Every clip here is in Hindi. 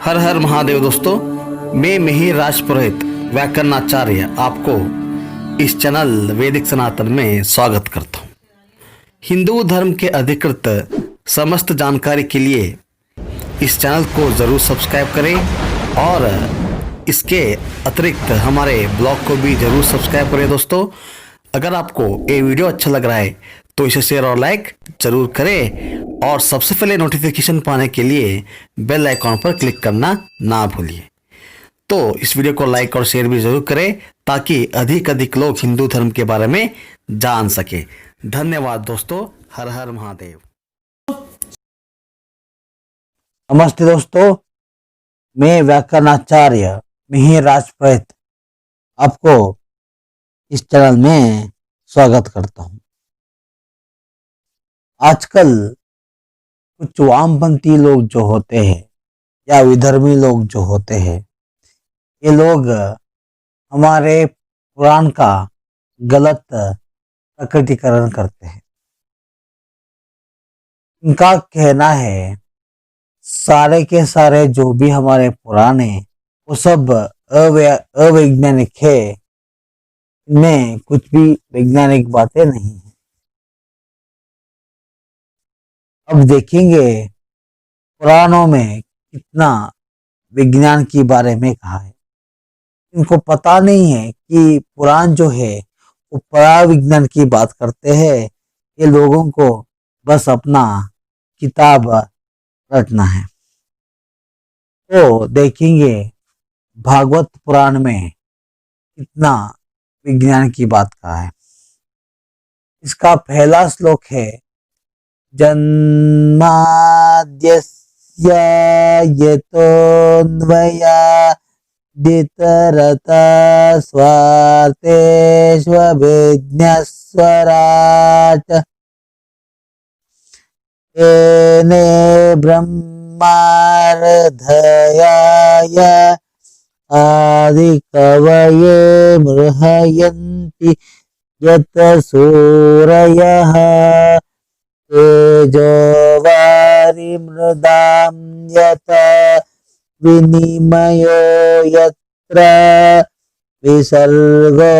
हर हर महादेव दोस्तों। मैं मिहिर राज पुरोहित व्याकरणाचार्य आपको इस चैनल वैदिक सनातन में स्वागत करता हूँ। हिंदू धर्म के अधिकृत समस्त जानकारी के लिए इस चैनल को ज़रूर सब्सक्राइब करें और इसके अतिरिक्त हमारे ब्लॉग को भी ज़रूर सब्सक्राइब करें। दोस्तों, अगर आपको ये वीडियो अच्छा लग रहा है तो इसे शेयर और लाइक ज़रूर करें और सबसे पहले नोटिफिकेशन पाने के लिए बेल आइकॉन पर क्लिक करना ना भूलिए। तो इस वीडियो को लाइक और शेयर भी ज़रूर करें ताकि अधिक लोग हिंदू धर्म के बारे में जान सके। धन्यवाद दोस्तों। हर हर महादेव। नमस्ते दोस्तों, मैं व्याकरणाचार्य मिहिर राज पुरोहित आपको इस चैनल में स्वागत करता हूं। आजकल कुछ वामपंथी लोग जो होते हैं या विधर्मी लोग जो होते हैं, ये लोग हमारे पुराण का गलत प्रकटीकरण करते हैं। इनका कहना है सारे के सारे जो भी हमारे पुराण है वो सब अवैज्ञानिक है, इनमें कुछ भी वैज्ञानिक बातें नहीं है। अब देखेंगे पुराणों में कितना विज्ञान के बारे में कहा है। इनको पता नहीं है कि पुराण जो है वो पराविज्ञान की बात करते हैं। ये लोगों को बस अपना किताब रटना है। तो देखेंगे भागवत पुराण में कितना विज्ञान की बात कहा है। इसका पहला श्लोक है जन्माद्यस्य यतोऽन्वयादितरतः स्वार्थेष्वभिज्ञस्वराट् येने ब्रह्मार्धयाय आदिकवये मृहयन्ति यत् सूरयः तेजो वारिमृदां यथा विनिमयो यत्र विसर्गो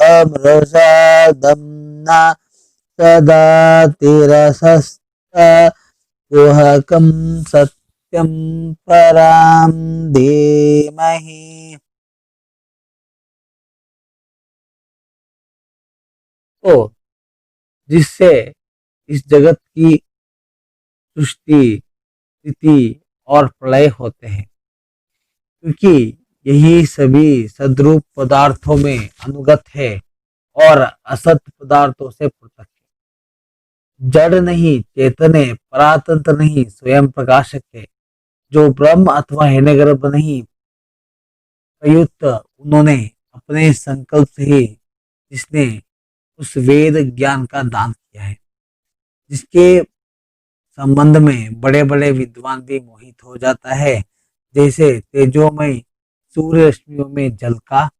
अमृषा दम्ना सदा तिरसस्त गुहकं सत्यं परां धीमहि। तो जिससे इस जगत की सृष्टि, स्थिति और प्रलय होते हैं, क्योंकि यही सभी सद्रूप पदार्थों में अनुगत है और असत पदार्थों से पृथक है। जड़ नहीं, चेतन है, परातंत्र नहीं, स्वयं प्रकाशक है। जो ब्रह्म अथवा हिरण्यगर्भ नहीं प्रयुक्त, उन्होंने अपने संकल्प से ही जिसने उस वेद ज्ञान का दान किया है, जिसके संबंध में बड़े बड़े विद्वान भी मोहित हो जाता है। जैसे तेजोमय सूर्य रश्मियों में जल का,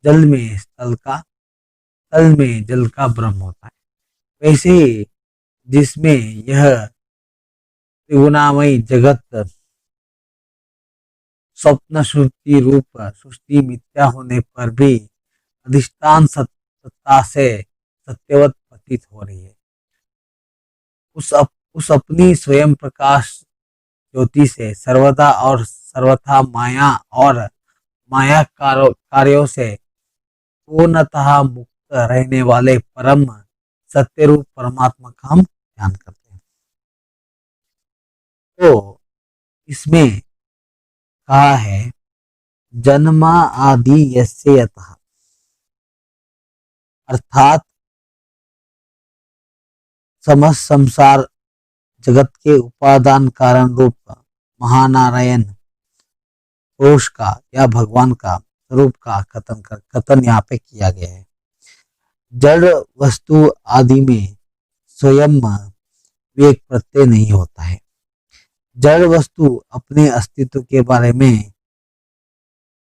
जल में स्थल का, स्थल में जल का ब्रह्म होता है, वैसे ही जिसमें यह त्रिगुणामयी जगत स्वप्न सृष्टि रूप सृष्टि मिथ्या होने पर भी अधिष्ठान सत्ता से सत्यवत प्रतीत हो रही है। उस अपनी स्वयं प्रकाश ज्योति से सर्वदा और सर्वथा माया और माया कार्यों से पूर्णतः मुक्त रहने वाले परम सत्य रूप परमात्मा का हम ध्यान करते हैं। तो इसमें कहा है जन्मा आदि यस्य यतः, अर्थात समस्त संसार जगत के उपादान कारण रूप महानारायण पुरुष का या भगवान का स्वरूप का कथन यहाँ पे किया गया है। जड़ वस्तु आदि में स्वयं विवेक प्रत्यय नहीं होता है। जड़ वस्तु अपने अस्तित्व के बारे में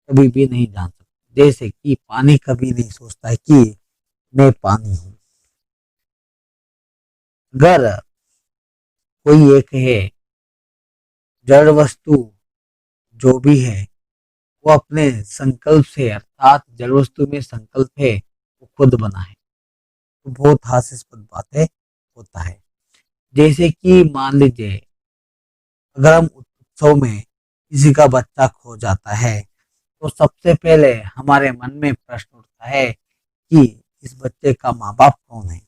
कभी भी नहीं जान सकती। जैसे कि पानी कभी नहीं सोचता है कि मैं पानी हूं। अगर कोई एक है जड़ वस्तु जो भी है वो अपने संकल्प से, अर्थात जड़ वस्तु में संकल्प है वो खुद बना है। तो बहुत हास्यास्पद बातें होता है। जैसे कि मान लीजिए, अगर हम उत्सव में किसी का बच्चा खो जाता है तो सबसे पहले हमारे मन में प्रश्न उठता है कि इस बच्चे का माँ बाप कौन है।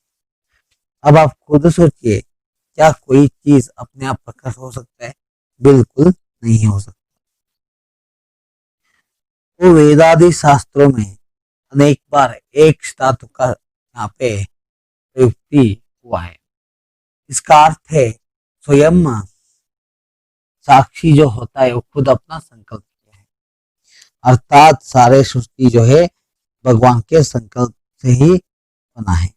अब आप खुद सोचिए, क्या कोई चीज अपने आप प्रकट हो सकता है? बिल्कुल नहीं हो सकता। तो वेदादि शास्त्रों में अनेक बार एक धातु का यहाँ पे प्रयुक्ति हुआ है। इसका अर्थ है स्वयं साक्षी जो होता है वो खुद अपना संकल्प किया है, अर्थात सारे सृष्टि जो है भगवान के संकल्प से ही बना है।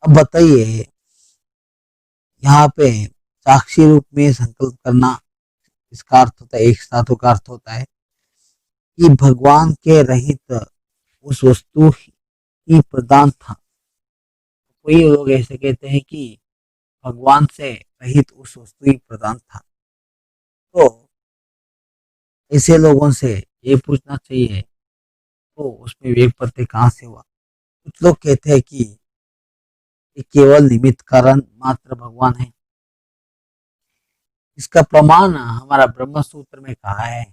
अब बताइए, यहाँ पे साक्षी रूप में संकल्प करना, इसका अर्थ होता है, एक धातु का अर्थ होता है कि भगवान के रहित उस वस्तु ही प्रधान था। कोई लोग ऐसे कहते हैं कि भगवान से रहित उस वस्तु ही प्रधान था। तो ऐसे लोगों से ये पूछना चाहिए, तो उसमें विवेक प्रत्यय कहाँ से हुआ? कुछ लोग कहते हैं कि ये केवल निमित्त कारण मात्र भगवान है। इसका प्रमाण हमारा ब्रह्म सूत्र में कहा है,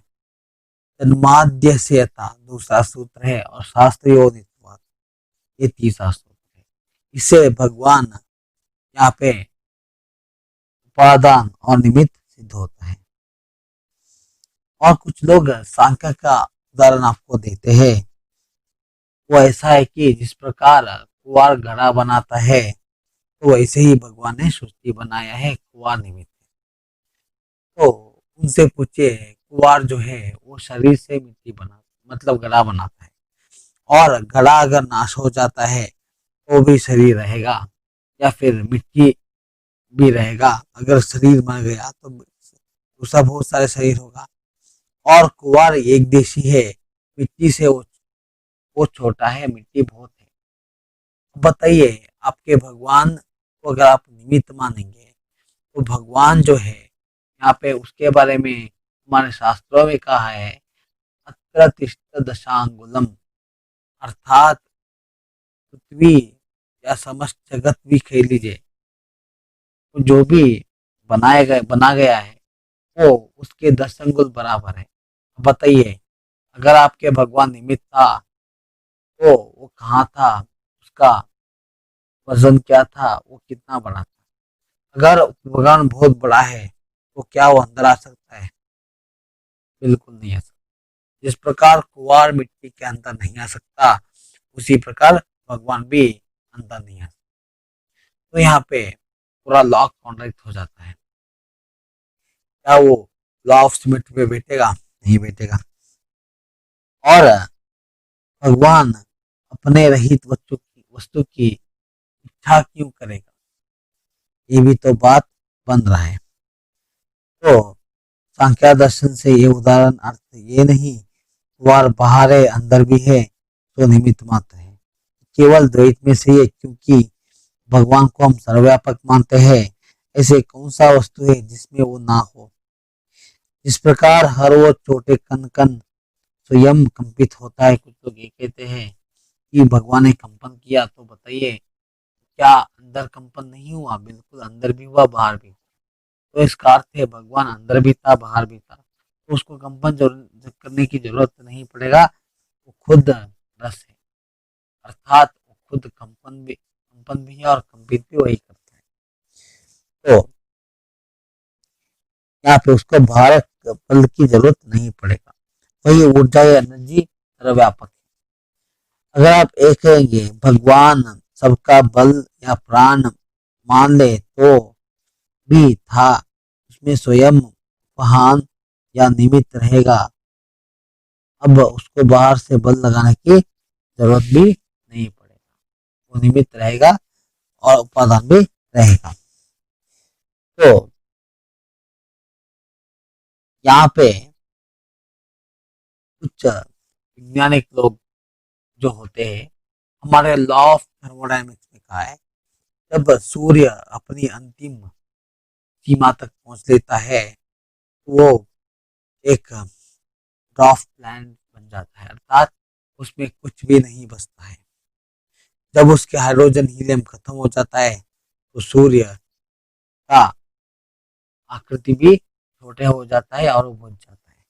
तन्माद्य से यथा दूसरा सूत्र है, और शास्त्र योनित्वात् ये तीसरा सूत्र है। इससे भगवान यहाँ पे उपादान और निमित्त सिद्ध होता है। और कुछ लोग सांख्य का उदाहरण आपको देते हैं। वो ऐसा है कि जिस प्रकार कुंवार घड़ा बनाता है तो वैसे ही भगवान ने सृष्टि बनाया है कुंवार निमित्त। तो उनसे पूछिए, कुंवार जो है वो शरीर से मिट्टी बना, मतलब घड़ा बनाता है, और घड़ा अगर नाश हो जाता है तो भी शरीर रहेगा, या फिर मिट्टी भी रहेगा। अगर शरीर मर गया तो दूसरा बहुत सारे शरीर होगा। और कुंवार एक देशी है, मिट्टी से वो छोटा है, मिट्टी बहुत है। बताइए, आपके भगवान को अगर आप निमित्त मानेंगे तो भगवान जो है यहाँ पे उसके बारे में हमारे शास्त्रों में कहा है, अत्र तिष्ठ दशांगुलम, अर्थात पृथ्वी या समस्त जगत भी कह लीजिए, तो जो भी बना गया है वो उसके 10 अंगुल बराबर है। बताइए, अगर आपके भगवान निमित्त था तो वो कहाँ था, उसका वजन क्या था, वो कितना बड़ा था? अगर भगवान बहुत बड़ा है तो क्या वो अंदर आ सकता है? बिल्कुल नहीं आ सकता। जिस प्रकार कुंवार मिट्टी के अंदर नहीं आ सकता, उसी प्रकार भगवान भी अंदर नहीं आ सकता। तो यहाँ पे पूरा लॉ कॉन्ट्रैक्ट हो जाता है। क्या वो लॉ ऑफ सिमेट्री पे बैठेगा? नहीं बैठेगा। और भगवान अपने रहित वस्तु की इच्छा क्यों करेगा? ये भी तो बात बन रहा है। तो सांख्या दर्शन से ये उदाहरण अर्थ ये नहीं कुंवार बाहर है अंदर भी है तो निमित्त मात्र है, केवल द्वैत में से है, क्योंकि भगवान को हम सर्वव्यापक मानते हैं। ऐसे कौन सा वस्तु है जिसमें वो ना हो? इस प्रकार हर वो छोटे कण कण स्वयं कंपित होता है। कुछ लोग ये कहते हैं कि भगवान ने कंपन किया, तो बताइए क्या अंदर कंपन नहीं हुआ? बिल्कुल अंदर भी हुआ, बाहर भी हुआ। तो इसका अर्थ है भगवान अंदर भी था, बाहर भी था, तो उसको कंपन करने की जरूरत नहीं पड़ेगा। वो खुद रस है, अर्थात वो खुद कंपन भी है और कंपित भी वही करता है। तो यहाँ पे उसको बाहर बल की जरूरत नहीं पड़ेगा, वही ऊर्जा या एनर्जी सर्वव्यापक है। अगर आप एक कहेंगे भगवान सबका बल या प्राण मान ले तो भी था, उसमें स्वयं वाहन या निमित्त रहेगा। अब उसको बाहर से बल लगाने की जरूरत भी नहीं पड़ेगा, वो निमित्त रहेगा और उपादान भी रहेगा। तो यहाँ पे कुछ वैज्ञानिक लोग जो होते हैं, हमारे लॉ ऑफ थर्मोडायनेमिक्स में कहा है, जब सूर्य अपनी अंतिम सीमा तक पहुंच लेता है वो एक ड्वार्फ प्लैनेट बन जाता है, अर्थात उसमें कुछ भी नहीं बचता है। जब उसके हाइड्रोजन हीलियम खत्म हो जाता है तो सूर्य का आकृति भी छोटे हो जाता है और वो बुझ जाता है।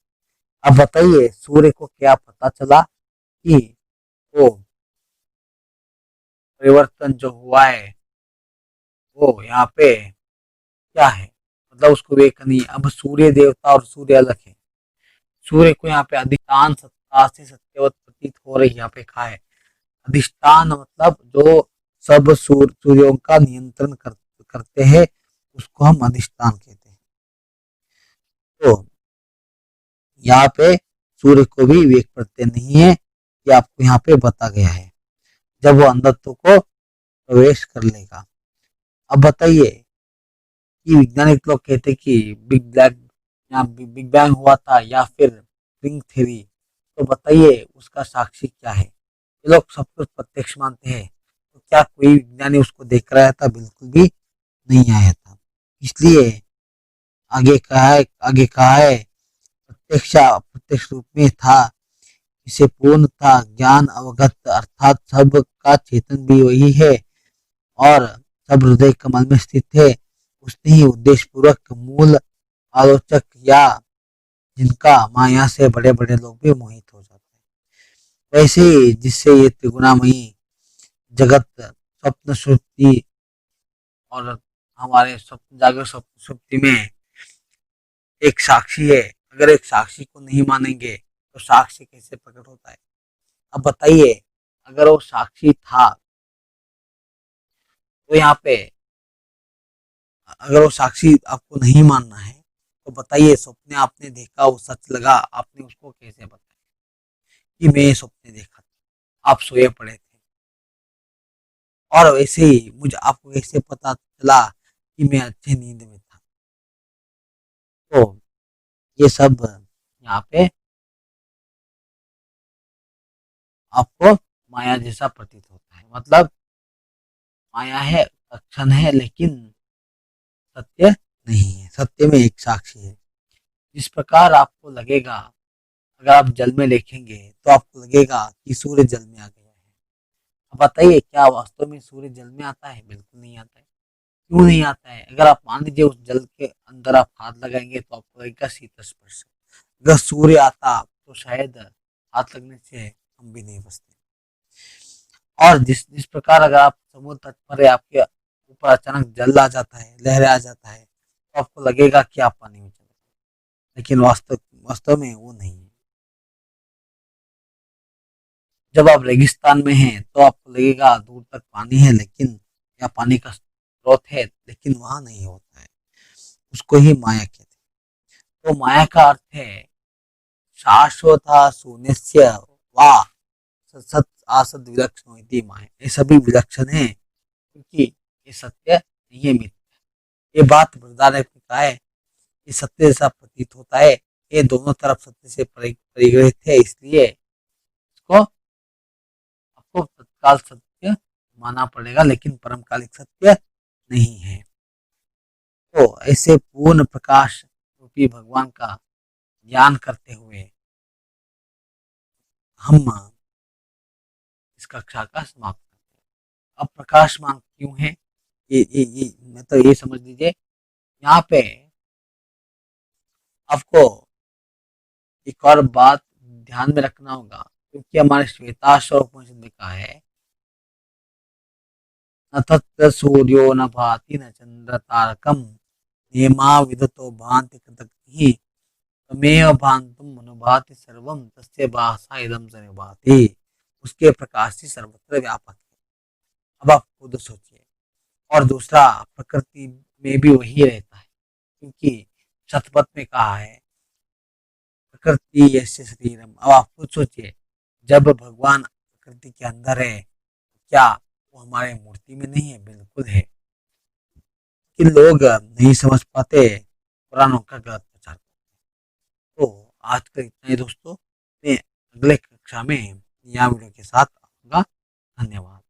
अब बताइए सूर्य को क्या पता चला कि वो परिवर्तन जो हुआ है वो यहाँ पे क्या है, मतलब उसको वे नहीं। अब सूर्य देवता और सूर्य अलग है। सूर्य को यहाँ पे अधिष्ठान सत्ता से सत्यवत प्रतीत हो रही यहाँ पे कहा है। अधिष्ठान मतलब जो सब सूर्यों का नियंत्रण करते हैं उसको हम अधिष्ठान कहते हैं। तो यहाँ पे सूर्य को भी वेग प्रत्यय नहीं है, ये आपको यहाँ पे बता गया है। जब वो अंधत्व को प्रवेश कर लेगा। अब बताइए कि वैज्ञानिक लोग कहते हैं कि बिग बैंग हुआ था या फिर रिंग थ्योरी, तो बताइए उसका साक्षी क्या है। ये लोग सब कुछ प्रत्यक्ष मानते हैं, तो क्या कोई विज्ञानी उसको देख रहा था? बिल्कुल भी नहीं आया था। इसलिए आगे कहा है प्रत्यक्ष प्रत्यक्ष रूप में था, इसे पूर्ण था ज्ञान अवगत, अर्थात सब का चेतन भी वही है और सब हृदय कमल में स्थित है। उसने ही उद्देश्य पूर्वक मूल आलोचक या जिनका माया से बड़े बड़े लोग भी मोहित हो जाते हैं। वैसे ही जिससे ये त्रिगुणामयी जगत स्वप्न सुषुप्ति और हमारे स्वप्न जागृत स्वप्न सुषुप्ति में एक साक्षी है। अगर एक साक्षी को नहीं मानेंगे तो साक्षी कैसे प्रकट होता है? अब बताइए अगर वो साक्षी था तो यहाँ पे अगर वो साक्षी आपको नहीं मानना है तो बताइए स्वप्न आपने देखा वो सच लगा, आपने उसको कैसे बताया कि मैं स्वप्न देखा था, आप सोए पड़े थे। और वैसे ही मुझे आपको कैसे पता चला कि मैं अच्छे नींद में था? तो ये सब यहाँ पे आपको माया जैसा प्रतीत होता है। मतलब माया है, लक्षण है, लेकिन सत्य नहीं है। सत्य में एक साक्षी है। जिस प्रकार आपको लगेगा अगर आप जल में देखेंगे तो आपको लगेगा कि सूर्य जल में आ गया है। अब बताइए क्या वास्तव में सूर्य जल में आता है? बिल्कुल नहीं आता है। क्यों नहीं आता है? अगर आप मान लीजिए उस जल के अंदर आप हाथ लगाएंगे तो आपको लगेगा शीतल स्पर्श। अगर सूर्य आता तो शायद हाथ लगने से हम भी नहीं बचते। और जिस जिस प्रकार अगर आप समुद्र तट पर है, आपके ऊपर अचानक जल आ जाता है, लहरें आ जाता है, तो आपको लगेगा कि आप पानी में चले गए, लेकिन वास्तव वास्तव में वो नहीं है। जब आप रेगिस्तान में हैं तो आपको लगेगा दूर तक पानी है, लेकिन या पानी का स्रोत है, लेकिन वहां नहीं होता है। उसको ही माया कहते हैं। तो माया का अर्थ है शाश्वत शून्यस्य वा सत असत विलक्षण इति माया। ये सभी विलक्षण है क्योंकि ये सत्य नहीं है, मिथ्या। ये बात बृहदारण्यक ने कहा है। ये सत्य जैसा प्रतीत होता है, ये दोनों तरफ सत्य से परिग्रहित है, इसलिए इसको आपको तत्काल सत्य मानना पड़ेगा, लेकिन परमकालिक सत्य नहीं है। तो ऐसे पूर्ण प्रकाश रूपी भगवान का ज्ञान करते हुए हम इस कक्षा का समाप्त करते हैं। अब प्रकाशमान क्यों है ये मतलब ये समझ लीजिए। यहाँ पे आपको एक और बात ध्यान में रखना होगा, क्योंकि हमारे श्वेताश्व उपनिषद में कहा है न तत्र सूर्यो न भाति न चंद्र तारकम नेमा विदतो भांति कृतज्ञ तमेव भांतुम अनुभाति सर्वम तस्य भाषा इदम स निभाति। उसके प्रकाश से सर्वत्र व्यापक है। अब आप खुद सोचिए। और दूसरा प्रकृति में भी वही रहता है, क्योंकि शतपथ में कहा है प्रकृति यस्य शरीरम। अब आप खुद सोचिए, जब भगवान प्रकृति के अंदर है क्या वो हमारे मूर्ति में नहीं है? बिल्कुल है। कि लोग नहीं समझ पाते, पुराणों का गलत प्रचार करते। तो आज का इतना ही दोस्तों, मैं अगले कक्षा में यहाँ वीडियो के साथ आऊँगा। धन्यवाद।